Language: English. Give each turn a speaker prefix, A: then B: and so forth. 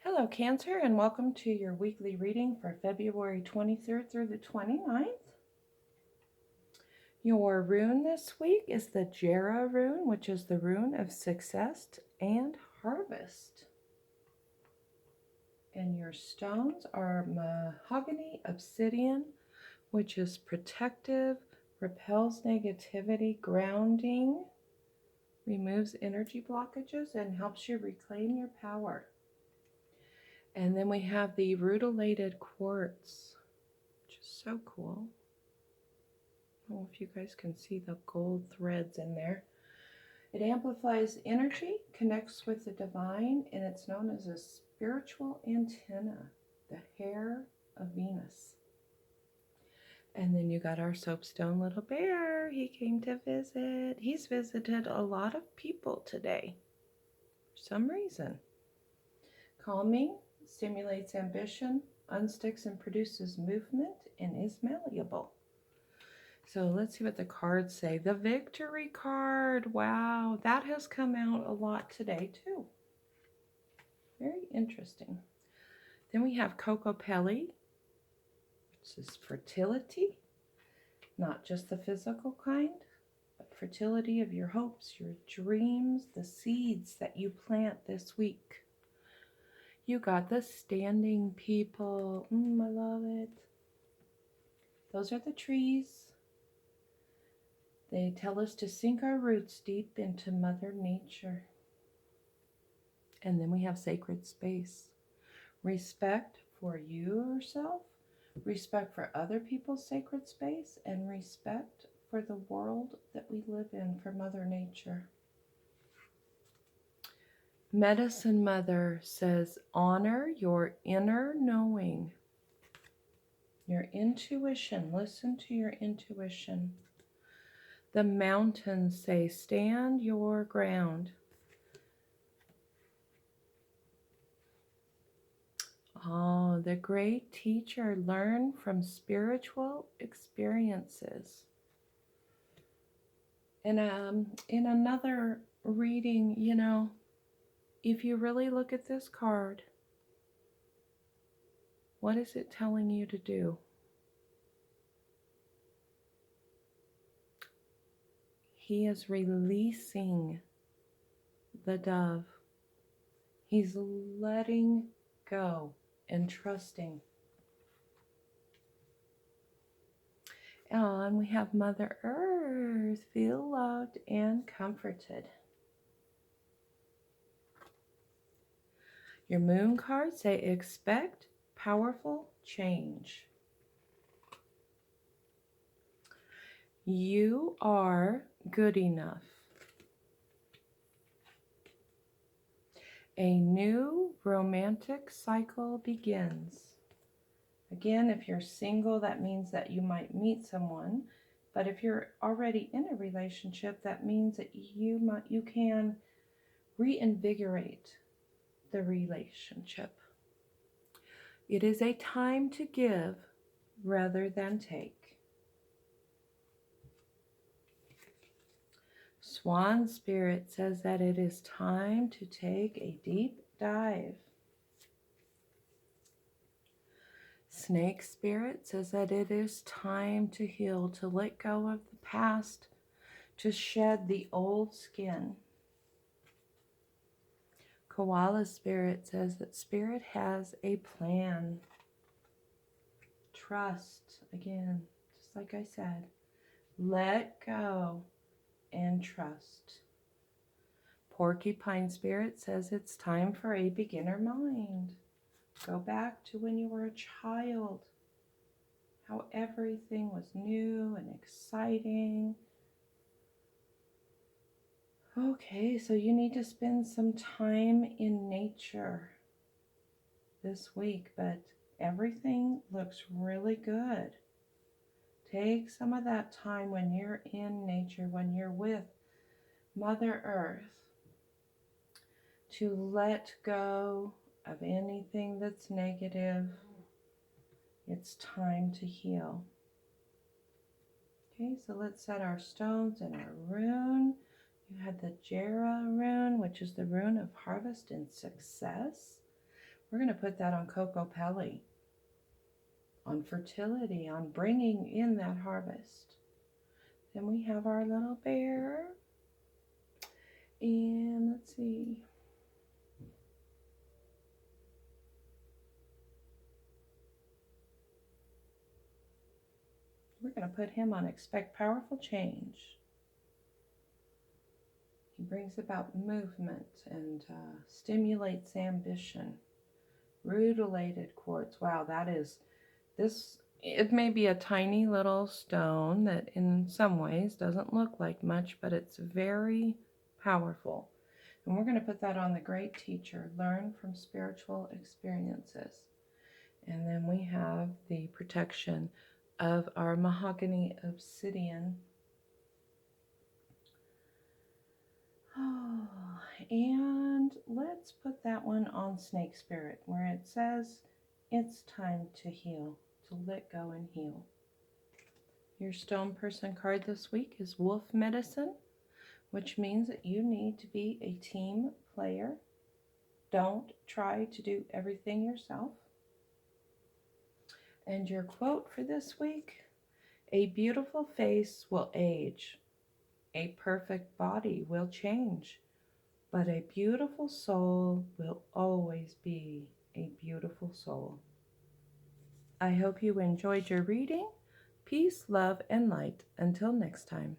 A: Hello, Cancer, and welcome to your weekly reading for February 23rd through the 29th. Your rune this week is the Jera rune, which is the rune of success and harvest. And your stones are mahogany obsidian, which is protective, repels negativity, grounding, removes energy blockages, and helps you reclaim your power. And then we have the rutilated quartz, which is so cool. I don't know if you guys can see the gold threads in there. It amplifies energy, connects with the divine, and it's known as a spiritual antenna, the hair of Venus. And then you got our soapstone little bear. He came to visit. He's visited a lot of people today for some reason. Calming, stimulates ambition, unsticks and produces movement, and is malleable. So let's see what the cards say. The Victory card. Wow, that has come out a lot today too. Very interesting. Then we have Kokopelli, which is fertility. Not just the physical kind, but fertility of your hopes, your dreams, the seeds that you plant this week. You got the Standing People. I love it. Those are the trees. They tell us to sink our roots deep into Mother Nature. And then we have Sacred Space. Respect for yourself, respect for other people's sacred space, and respect for the world that we live in, for Mother Nature. Medicine Mother says, honor your inner knowing, your intuition. Listen to your intuition. The mountains say, stand your ground. Oh, the great teacher, learn from spiritual experiences. And in another reading, if you really look at this card, what is it telling you to do? He is releasing the dove. He's letting go and trusting. And we have Mother Earth, feel loved and comforted. Your moon cards say, expect powerful change. You are good enough. A new romantic cycle begins. Again, if you're single, that means that you might meet someone. But if you're already in a relationship, that means that you can reinvigorate the relationship. It is a time to give rather than take. Swan Spirit says that it is time to take a deep dive. Snake Spirit says that it is time to heal, to let go of the past, to shed the old skin. Koala Spirit says that Spirit has a plan. Trust, again, just like I said, let go and trust. Porcupine Spirit says it's time for a beginner mind. Go back to when you were a child, how everything was new and exciting. Okay, so you need to spend some time in nature this week, but everything looks really good. Take some of that time when you're in nature, when you're with Mother Earth, to let go of anything that's negative. It's time to heal. Okay, so let's set our stones and our rune. You had the Jera rune, which is the rune of harvest and success. We're going to put that on Coco Pelli, on fertility, on bringing in that harvest. Then we have our little bear. And let's see. We're going to put him on expect powerful change. He brings about movement and stimulates ambition. Rutilated quartz. Wow, that is this. It may be a tiny little stone that in some ways doesn't look like much, but it's very powerful. And we're going to put that on the great teacher, learn from spiritual experiences. And then we have the protection of our mahogany obsidian. Oh, and let's put that one on Snake Spirit, where it says it's time to heal, to let go and heal. Your stone person card this week is Wolf Medicine, which means that you need to be a team player. Don't try to do everything yourself. And your quote for this week, a beautiful face will age, a perfect body will change, but a beautiful soul will always be a beautiful soul. I hope you enjoyed your reading. Peace, love, and light. Until next time.